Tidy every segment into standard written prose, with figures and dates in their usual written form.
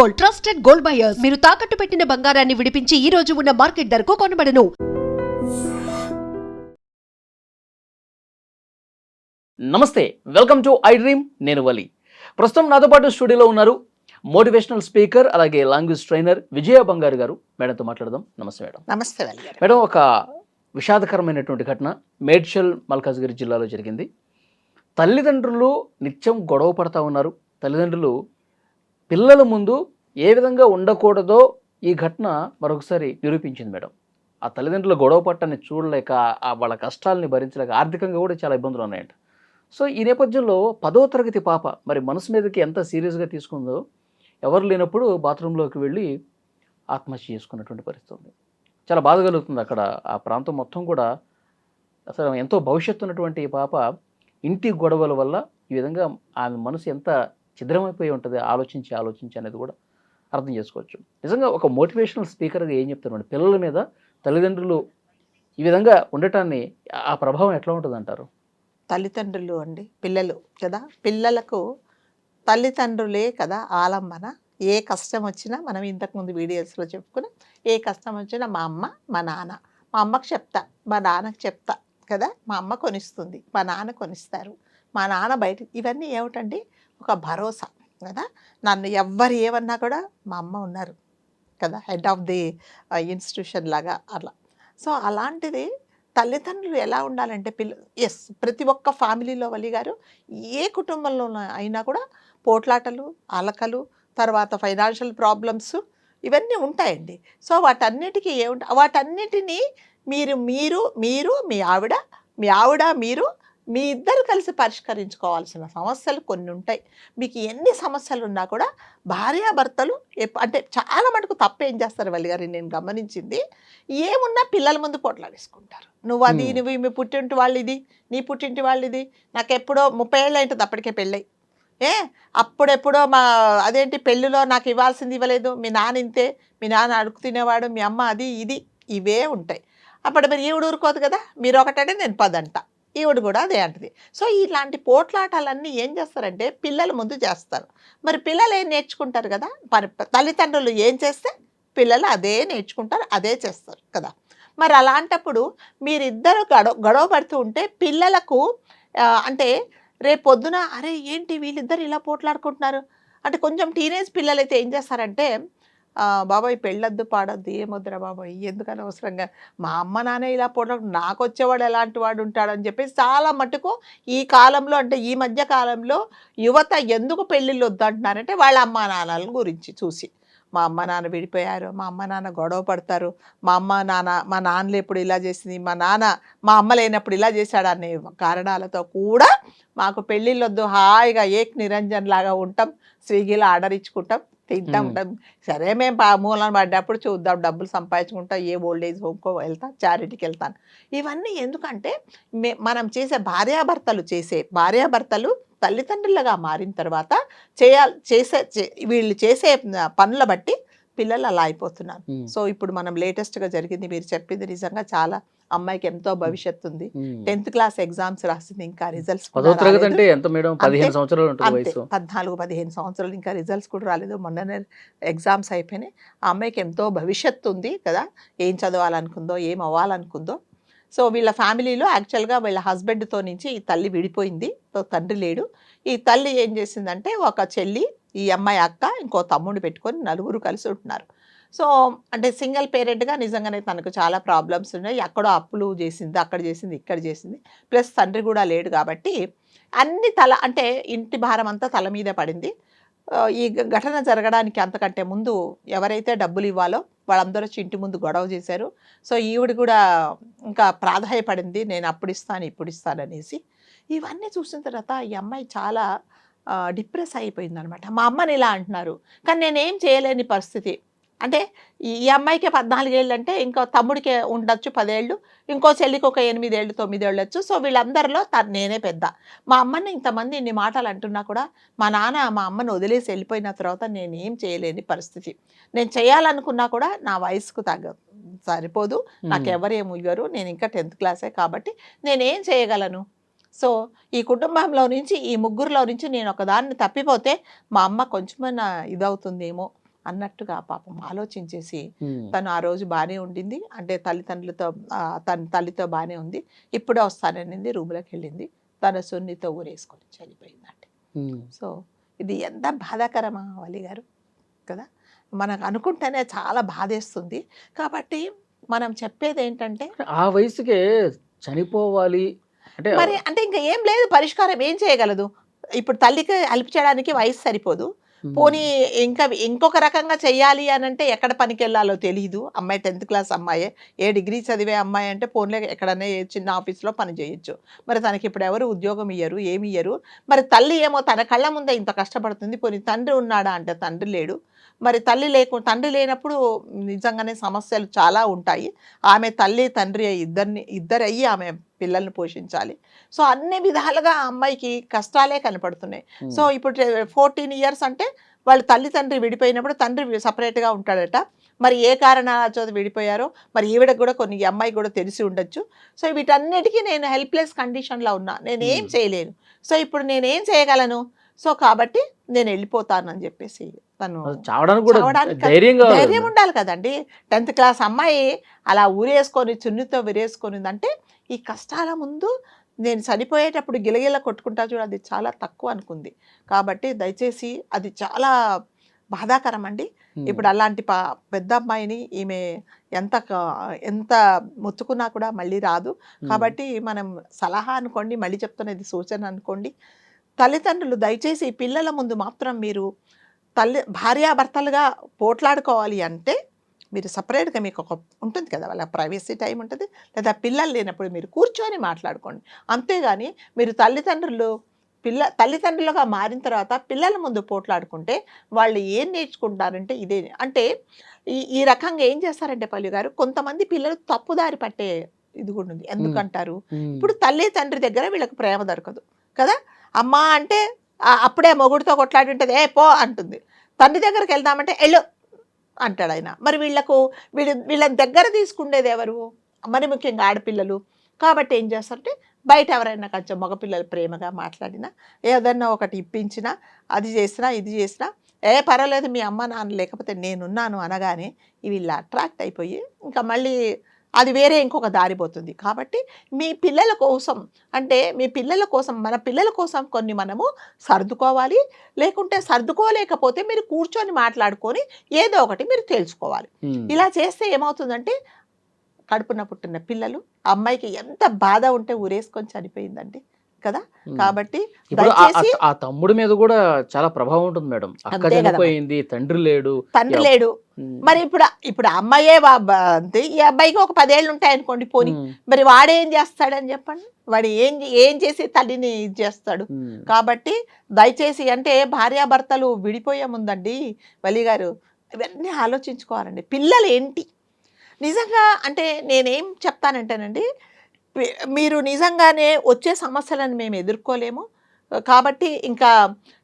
Gold, trusted gold buyers. మీరు తాకట్టు పెట్టిన బంగారాన్ని విడిపించి ఈ రోజు ఉన్న మార్కెట్ ధరకు కొనబడను. నమస్తే, వెల్కమ్ టు ఐ డ్రీమ్. నేను వలి. ప్రస్తుతం నాతో పాటు స్టూడియోలో ఉన్నారు మోటివేషనల్ స్పీకర్ అలాగే లాంగ్వేజ్ ట్రైనర్ విజయ బంగారు గారు. మేడంతో మాట్లాడదాం. నమస్తే మేడం. నమస్తే వలి గారు. మేడం, ఒక విషాదకరమైనటువంటి ఘటన మేడ్చల్ మల్కాజ్గిరి జిల్లాలో జరిగింది. తల్లిదండ్రులు నిత్యం గొడవ పడతా ఉన్నారు. తల్లిదండ్రులు పిల్లల ముందు ఏ విధంగా ఉండకూడదో ఈ ఘటన మరొకసారి నిరూపించింది మేడం. ఆ తల్లిదండ్రుల గొడవ పట్టని చూడలేక, వాళ్ళ కష్టాలని భరించలేక ఆర్థికంగా కూడా చాలా ఇబ్బందులు ఉన్నాయంట. సో ఈ నేపథ్యంలో 10వ తరగతి పాప మరి మనసు మీదకి ఎంత సీరియస్గా తీసుకుందో, ఎవరు లేనప్పుడు బాత్రూంలోకి వెళ్ళి ఆత్మహత్య చేసుకున్నటువంటి పరిస్థితి ఉంది. చాలా బాధ కలుగుతుంది. అక్కడ ఆ ప్రాంతం మొత్తం కూడా అసలు ఎంతో భవిష్యత్తు ఉన్నటువంటి ఈ పాప ఇంటి గొడవల వల్ల ఈ విధంగా ఆమె మనసు ఎంత ఛిద్రమైపోయి ఉంటుంది ఆలోచించి అనేది కూడా అర్థం చేసుకోవచ్చు. నిజంగా ఒక మోటివేషనల్ స్పీకర్గా ఏం చెప్తారు? పిల్లల మీద తల్లిదండ్రులు ఈ విధంగా ఉండటాన్ని ఆ ప్రభావం ఎట్లా ఉంటుంది అంటారు? తల్లిదండ్రులు అండి, పిల్లలు కదా, పిల్లలకు తల్లిదండ్రులే కదా ఆలంబన. ఏ కష్టం వచ్చినా మనం ఇంతకుముందు వీడియోస్లో చెప్పుకుని, ఏ కష్టం వచ్చినా మా అమ్మ మా నాన్న, మా అమ్మకు చెప్తా, మా నాన్నకు చెప్తా కదా, మా అమ్మ కొనిస్తుంది, మా నాన్న కొనిస్తారు, మా నాన్న బయట. ఇవన్నీ ఏమిటండి? ఒక భరోసా కదా. నన్ను ఎవ్వరు ఏమన్నా కూడా మా అమ్మ ఉన్నారు కదా, హెడ్ ఆఫ్ ది ఇన్స్టిట్యూషన్ లాగా అలా. సో అలాంటిది తల్లిదండ్రులు ఎలా ఉండాలంటే ప్రతి ఒక్క ఫ్యామిలీలో వలి గారు, ఏ కుటుంబంలో అయినా కూడా పోట్లాటలు, అలకలు, తర్వాత ఫైనాన్షియల్ ప్రాబ్లమ్స్ ఇవన్నీ ఉంటాయండి. సో వాటన్నిటికీ వాటన్నిటినీ మీరు మీరు మీరు మీ ఆవిడ మీరు మీ ఇద్దరు కలిసి పరిష్కరించుకోవాల్సిన సమస్యలు కొన్ని ఉంటాయి. మీకు ఎన్ని సమస్యలు ఉన్నా కూడా భార్యాభర్తలు అంటే చాలా మటుకు తప్పు ఏం చేస్తారు వల్లి గారు, నేను గమనించింది, ఏమున్నా పిల్లల ముందు పోట్లాడేసుకుంటారు. నువ్వు మీ పుట్టింటి వాళ్ళు ఇది, నీ పుట్టింటి వాళ్ళు ఇది. నాకు ఎప్పుడో 30 ఏళ్ళు అయింటుంది అప్పటికే పెళ్ళై. అప్పుడెప్పుడో అదేంటి పెళ్ళిలో నాకు ఇవ్వాల్సింది ఇవ్వలేదు, మీ నాన్న ఇంతే, మీ నాన్న అడుగు తినేవాడు, మీ అమ్మ అది ఇది, ఇవే ఉంటాయి. అప్పుడు మీరు ఈవిడ ఊరుకోదు కదా, మీరు ఒకటంటే నేను 10 అంట, ఈవిడ కూడా అదే అంటది. సో ఇలాంటి పోట్లాటాలన్నీ ఏం చేస్తారంటే పిల్లల ముందు చేస్తారు. మరి పిల్లలు ఏం నేర్చుకుంటారు కదా, మరి తల్లిదండ్రులు ఏం చేస్తే పిల్లలు అదే నేర్చుకుంటారు, అదే చేస్తారు కదా. మరి అలాంటప్పుడు మీరిద్దరు గొడవ పడుతూ ఉంటే పిల్లలకు అంటే రేపు పొద్దున అరే ఏంటి వీళ్ళిద్దరు ఇలా పోట్లాడుకుంటున్నారు అంటే, కొంచెం టీనేజ్ పిల్లలు అయితే ఏం చేస్తారంటే, బాబాయ్ పెళ్ళొద్దు పాడొద్దు, ఏమొద్దురా బాబాయ్, ఎందుకని అవసరంగా మా అమ్మ నాన్న ఇలా నాకు వచ్చేవాడు ఎలాంటి వాడు ఉంటాడని చెప్పేసి చాలా మటుకు ఈ కాలంలో, అంటే ఈ మధ్య కాలంలో యువత ఎందుకు పెళ్ళిళ్ళు వద్దు అంటున్నారంటే వాళ్ళ అమ్మ నాన్నల గురించి చూసి. మా అమ్మ నాన్న విడిపోయారు, మా అమ్మ నాన్న గొడవ పడతారు, మా నాన్నలు ఎప్పుడు ఇలా చేసింది, మా అమ్మ లేనప్పుడు ఇలా చేశాడు అనే కారణాలతో కూడా మాకు పెళ్ళిళ్ళు వద్దు, హాయిగా ఏక్ నిరంజన్ లాగా ఉంటాం, స్విగ్గీలో ఆర్డర్ ఇచ్చుకుంటాం, తింటా ఉంటాం. సరే మేము మూలన పడ్డప్పుడు చూద్దాం, డబ్బులు సంపాదించుకుంటా, ఏ ఓల్డ్ ఏజ్ హోమ్కో వెళ్తాను, చారిటీకి వెళ్తాను. ఇవన్నీ ఎందుకంటే మనం భార్యాభర్తలు తల్లిదండ్రులుగా మారిన తర్వాత వీళ్ళు చేసే పనుల బట్టి పిల్లలు అలా అయిపోతున్నారు. సో ఇప్పుడు మనం లేటెస్ట్గా జరిగింది, మీరు చెప్పింది నిజంగా చాలా, అమ్మాయికి ఎంతో భవిష్యత్తు ఉంది, 10th క్లాస్ ఎగ్జామ్స్ రాసింది, ఇంకా రిజల్ట్స్ 14-15 సంవత్సరాలు, ఇంకా రిజల్ట్స్ కూడా రాలేదు, మొన్ననే ఎగ్జామ్స్ అయిపోయినాయి. ఆ అమ్మాయికి ఎంతో భవిష్యత్తు ఉంది కదా, ఏం చదవాలనుకుందో, ఏం అవ్వాలనుకుందో. సో వీళ్ళ ఫ్యామిలీలో యాక్చువల్గా వీళ్ళ హస్బెండ్తో నుంచి ఈ తల్లి విడిపోయింది, తండ్రి లేడు. ఈ తల్లి ఏం చేసిందంటే, ఒక చెల్లి, ఈ అమ్మాయి అక్క, ఇంకో తమ్ముడు పెట్టుకొని నలుగురు కలిసి ఉంటున్నారు. సో అంటే సింగిల్ పేరెంట్గా నిజంగానే తనకు చాలా ప్రాబ్లమ్స్ ఉన్నాయి. ఎక్కడో అప్పులు చేసింది, అక్కడ చేసింది, ఇక్కడ చేసింది, ప్లస్ తండ్రి కూడా లేడు కాబట్టి అన్ని అంటే ఇంటి భారం అంతా తల మీద పడింది. ఈ ఘటన జరగడానికి అంతకంటే ముందు ఎవరైతే డబ్బులు ఇవ్వాలో వాళ్ళందరూ వచ్చి ఇంటి ముందు గొడవ చేశారు. సో ఈవిడ కూడా ఇంకా ప్రాధాయపడింది, నేను అప్పుడు ఇస్తాను ఇప్పుడు ఇస్తాను అనేసి. ఇవన్నీ చూసిన తర్వాత ఈ అమ్మాయి చాలా డిప్రెస్ అయిపోయిందనమాట. మా అమ్మని ఇలా అంటున్నారు కానీ నేనేం చేయలేని పరిస్థితి. అంటే ఈ అమ్మాయికి 14 ఏళ్ళు అంటే ఇంకో తమ్ముడికి ఉండొచ్చు 10 ఏళ్ళు, ఇంకో చెల్లికి ఒక 8 ఏళ్ళు 9 ఏళ్ళు వచ్చు. సో వీళ్ళందరిలో నేనే పెద్ద. మా అమ్మని ఇంతమంది ఇన్ని మాటలు అంటున్నా కూడా మా నాన్న మా అమ్మని వదిలేసి వెళ్ళిపోయిన తర్వాత నేనేం చేయలేని పరిస్థితి. నేను చేయాలనుకున్నా కూడా నా వయసుకు సరిపోదు, నాకు ఎవరేమో ఇవ్వరు, నేను ఇంకా 10th క్లాసే కాబట్టి నేనేం చేయగలను. సో ఈ కుటుంబంలో నుంచి, ఈ ముగ్గురులో నుంచి నేను ఒకదాన్ని తప్పిపోతే మా అమ్మ కొంచెమైనా ఇదవుతుందేమో అన్నట్టుగా పాపం ఆలోచించేసి తను ఆ రోజు బాగానే ఉండింది, అంటే తల్లిదండ్రులతో తన తల్లితో బాగానే ఉంది, ఇప్పుడే వస్తాననింది, రూమ్లోకి వెళ్ళింది, తన సున్నితో ఊరేసుకొని చనిపోయిందండి. సో ఇది ఎంత బాధాకరమా వలి గారు కదా, మనకు అనుకుంటేనే చాలా బాధేస్తుంది. కాబట్టి మనం చెప్పేది ఏంటంటే ఆ వయసుకే చనిపోవాలి అంటే మరి అంటే ఇంకా ఏం లేదు, పరిష్కారం ఏం చేయగలదు. ఇప్పుడు తల్లికి హెల్ప్ చేయడానికి వయసు సరిపోదు, పోనీ ఇంకా ఇంకొక రకంగా చెయ్యాలి అని అంటే ఎక్కడ పనికి వెళ్ళాలో తెలియదు. అమ్మాయి 10th క్లాస్ అమ్మాయే, ఏ డిగ్రీ చదివే అమ్మాయి అంటే పోన్లే ఎక్కడన్నా ఏ చిన్న ఆఫీస్లో పని చేయొచ్చు. మరి తనకి ఇప్పుడు ఎవరు ఉద్యోగం ఇయ్యరు, ఏమి ఇయ్యరు. మరి తల్లి ఏమో తన కళ్ళ ముందే ఇంత కష్టపడుతుంది, పోనీ తండ్రి ఉన్నాడా అంటే తండ్రి లేడు. మరి తండ్రి లేనప్పుడు నిజంగానే సమస్యలు చాలా ఉంటాయి. ఆమె తల్లి తండ్రి ఇద్దరయ్యి ఆమె పిల్లల్ని పోషించాలి. సో అన్ని విధాలుగా ఆ అమ్మాయికి కష్టాలే కనపడుతున్నాయి. సో ఇప్పుడు 14 ఇయర్స్ అంటే వాళ్ళు తల్లిదండ్రి విడిపోయినప్పుడు తండ్రి సపరేట్గా ఉంటాడట. మరి ఏ కారణాల చేత విడిపోయారో మరి ఈవిడకు కూడా కొన్ని, ఈ అమ్మాయికి కూడా తెలిసి ఉండొచ్చు. సో వీటన్నిటికీ నేను హెల్ప్లెస్ కండిషన్లో ఉన్నా, నేనేం చేయలేను. సో ఇప్పుడు నేనేం చేయగలను, సో కాబట్టి నేను వెళ్ళిపోతానని చెప్పేసి తను చావడానికి కూడా ధైర్యం ఉండాలి కదండి. 10th క్లాస్ అమ్మాయి అలా ఊరేసుకొని చున్నితో విరేసుకొనిందంటే ఈ కష్టాల ముందు నేను చనిపోయేటప్పుడు గిలగిల కొట్టుకుంటా చూడ, అది చాలా తక్కువ అనుకుంది. కాబట్టి దయచేసి అది చాలా బాధాకరం అండి. ఇప్పుడు అలాంటి పెద్ద అమ్మాయిని ఈమె ఎంత మొత్తుకున్నా కూడా మళ్ళీ రాదు. కాబట్టి మనం సలహా అనుకోండి, మళ్ళీ చెప్తున్నది సూచన అనుకోండి, తల్లిదండ్రులు దయచేసి పిల్లల ముందు మాత్రం మీరు భార్యాభర్తలుగా పోట్లాడుకోవాలి అంటే మీరు సపరేట్గా మీకు ఒక ఉంటుంది కదా, వాళ్ళ ప్రైవసీ టైం ఉంటుంది, లేదా పిల్లలు లేనప్పుడు మీరు కూర్చొని మాట్లాడుకోండి. అంతేగాని మీరు తల్లిదండ్రులుగా మారిన తర్వాత పిల్లల ముందు పోట్లాడుకుంటే వాళ్ళు ఏం నేర్చుకుంటారంటే ఇదే. అంటే ఈ రకంగా ఏం చేస్తారంటే పల్లి గారు, కొంతమంది పిల్లలు తప్పుదారి పట్టే ఇది కూడా ఉంది. ఎందుకంటారు, ఇప్పుడు తల్లి తండ్రి దగ్గర వీళ్ళకి ప్రేమ దొరకదు కదా. అమ్మ అంటే అప్పుడే మొగుడితో కొట్లాడి ఉంటుంది, ఏ పో అంటుంది. తండ్రి దగ్గరికి వెళ్దామంటే ఎళ్ళు అంటాడు ఆయన. మరి వీళ్ళ దగ్గర తీసుకునేది ఎవరు, మరి ముఖ్యంగా ఆడపిల్లలు. కాబట్టి ఏం చేస్తారంటే బయట ఎవరైనా కొంచెం మగపిల్లలు ప్రేమగా మాట్లాడినా, ఏదన్నా ఒకటి ఇప్పించినా, అది చేసినా ఇది చేసినా, పర్వాలేదు మీ అమ్మ నాన్న లేకపోతే నేనున్నాను అనగానే వీళ్ళు అట్రాక్ట్ అయిపోయి ఇంకా మళ్ళీ అది వేరే ఇంకొక దారి పోతుంది. కాబట్టి మీ పిల్లల కోసం మన పిల్లల కోసం కొన్ని మనము సర్దుకోవాలి. లేకుంటే సర్దుకోలేకపోతే మీరు కూర్చొని మాట్లాడుకొని ఏదో ఒకటి మీరు తెలుసుకోవాలి. ఇలా చేస్తే ఏమవుతుందంటే కడుపున పుట్టిన పిల్లలు, అమ్మాయికి ఎంత బాధ ఉంటే ఊరేసుకొని చనిపోయిందండి కదా. కాబట్టి ఆ తమ్ముడి మీద కూడా చాలా ప్రభావం ఉంటుంది మేడం. అక్క చనిపోయింది, తండ్రి లేడు. మరి ఇప్పుడు అమ్మాయే అంతే, ఈ అబ్బాయికి ఒక 10 ఏళ్ళు ఉంటాయి అనుకోండి పోనీ, మరి వాడేం చేస్తాడని చెప్పండి, వాడు ఏం చేసి తల్లిని ఇది చేస్తాడు. కాబట్టి దయచేసి అంటే భార్యాభర్తలు విడిపోయే ముందండి వలి గారు ఇవన్నీ ఆలోచించుకోవాలండి. పిల్లలు ఏంటి నిజంగా అంటే నేనేం చెప్తానంటేనండి, మీరు నిజంగానే వచ్చే సమస్యలను మేము ఎదుర్కోలేము కాబట్టి ఇంకా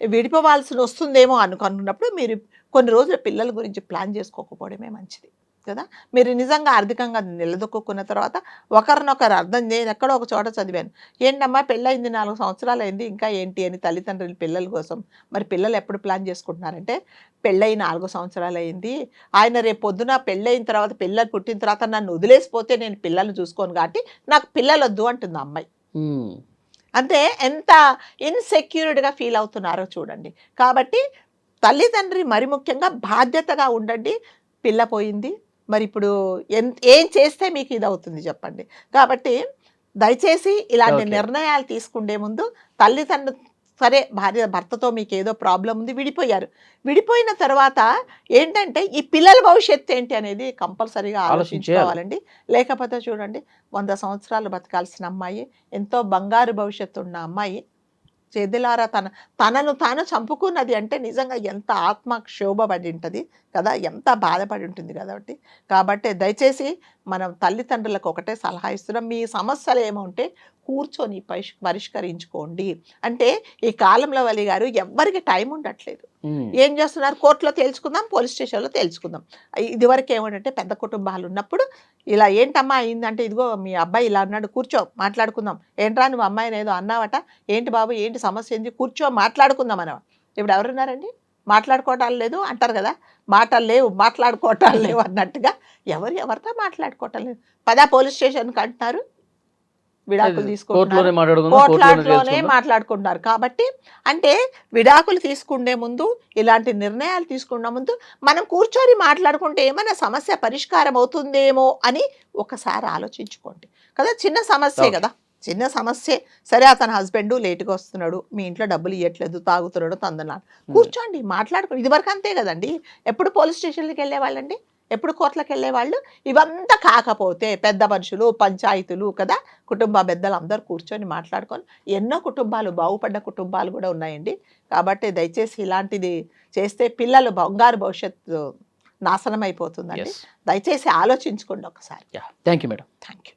విడిపోవాల్సి వస్తుందేమో అనుకున్నప్పుడు మీరు కొన్ని రోజులు పిల్లల గురించి ప్లాన్ చేసుకోకపోవడమే మంచిది కదా. మీరు నిజంగా ఆర్థికంగా నిలదొక్కున్న తర్వాత ఒకరినొకరు అర్థం, నేను ఎక్కడో ఒక చోట చదివాను, ఏంటమ్మా పెళ్ళయింది 4 సంవత్సరాలు అయింది ఇంకా ఏంటి అని తల్లిదండ్రులు పిల్లల కోసం. మరి పిల్లలు ఎప్పుడు ప్లాన్ చేసుకుంటున్నారంటే పెళ్ళయి 4 సంవత్సరాలు అయింది, ఆయన రేపు పొద్దున పెళ్ళయిన తర్వాత పిల్లలు పుట్టిన తర్వాత నన్ను వదిలేసిపోతే నేను పిల్లల్ని చూసుకోను కాబట్టి నాకు పిల్లలు వద్దు అంటుంది అమ్మాయి. అంటే ఎంత ఇన్సెక్యూర్డ్గా ఫీల్ అవుతున్నారో చూడండి. కాబట్టి తల్లిదండ్రి మరి ముఖ్యంగా బాధ్యతగా ఉండండి. పిల్ల పోయింది, మరి ఇప్పుడు ఏం చేస్తే మీకు ఇది అవుతుంది చెప్పండి. కాబట్టి దయచేసి ఇలాంటి నిర్ణయాలు తీసుకునే ముందు తల్లిదండ్రులు, సరే భర్తతో మీకు ఏదో ప్రాబ్లం ఉంది, విడిపోయిన తర్వాత ఏంటంటే ఈ పిల్లల భవిష్యత్తు ఏంటి అనేది కంపల్సరీగా ఆలోచించుకోవాలండి. లేకపోతే చూడండి 100 సంవత్సరాలు బతకాల్సిన అమ్మాయి, ఎంతో బంగారు భవిష్యత్తు ఉన్న అమ్మాయి చేదులారా తనను తాను చంపుకున్నది అంటే నిజంగా ఎంత ఆత్మ క్షోభపడి ఉంటుంది కదా, ఎంత బాధపడి ఉంటుంది కాబట్టి దయచేసి మనం తల్లిదండ్రులకు ఒకటే సలహా ఇస్తున్నాం, మీ సమస్యలు ఏమంటే కూర్చొని పరిష్కరించుకోండి. అంటే ఈ కాలంలో వలి గారు ఎవ్వరికి టైం ఉండట్లేదు. ఏం చేస్తున్నారు, కోర్టులో తేల్చుకుందాం, పోలీస్ స్టేషన్లో తేల్చుకుందాం. ఇదివరకు ఏమంటే పెద్ద కుటుంబాలు ఉన్నప్పుడు ఇలా ఏంటమ్మా అయిందంటే, ఇదిగో మీ అబ్బాయి ఇలా అన్నాడు, కూర్చో మాట్లాడుకుందాం. ఏంట్రా నువ్వు అమ్మాయిని ఏదో అన్నావట, ఏంటి బాబు ఏంటి సమస్య ఏంటి, కూర్చో మాట్లాడుకుందాం అన్నవా. ఇప్పుడు ఎవరున్నారండి, మాట్లాడుకోవటాలు లేదు అంటారు కదా, మాటలు లేవు మాట్లాడుకోవటాలు లేవు అన్నట్టుగా ఎవరితో మాట్లాడుకోవటం లేదు. పదా పోలీస్ స్టేషన్కి అంటున్నారు, విడాకులు తీసుకుంటున్నారు, కోర్టులోనే మాట్లాడుకుంటున్నారు. కాబట్టి అంటే విడాకులు తీసుకునే ముందు, ఇలాంటి నిర్ణయాలు తీసుకునే ముందు మనం కూర్చొని మాట్లాడుకుంటే ఏమైనా సమస్య పరిష్కారం అవుతుందేమో అని ఒకసారి ఆలోచించుకోండి కదా. చిన్న సమస్యే కదా, చిన్న సమస్యే. సరే అతని హస్బెండ్ లేటుగా వస్తున్నాడు, మీ ఇంట్లో డబ్బులు ఇవ్వట్లేదు, తాగుతున్నాడు, తందనాడు, కూర్చోండి మాట్లాడుకోండి. ఇదివరకు అంతే కదండి, ఎప్పుడు పోలీస్ స్టేషన్కి వెళ్ళేవాళ్ళండి, ఎప్పుడు కోర్టులకు వెళ్ళేవాళ్ళు. ఇవంతా కాకపోతే పెద్ద మనుషులు, పంచాయతీలు కదా, కుటుంబ పెద్దలు అందరూ కూర్చొని మాట్లాడుకొని, ఎన్నో కుటుంబాలు బాగుపడ్డ కుటుంబాలు కూడా ఉన్నాయండి. కాబట్టి దయచేసి ఇలాంటిది చేస్తే పిల్లలు బంగారు భవిష్యత్తు నాశనం అయిపోతుందండి. దయచేసి ఆలోచించుకోండి ఒకసారి. Thank you madam. Thank you.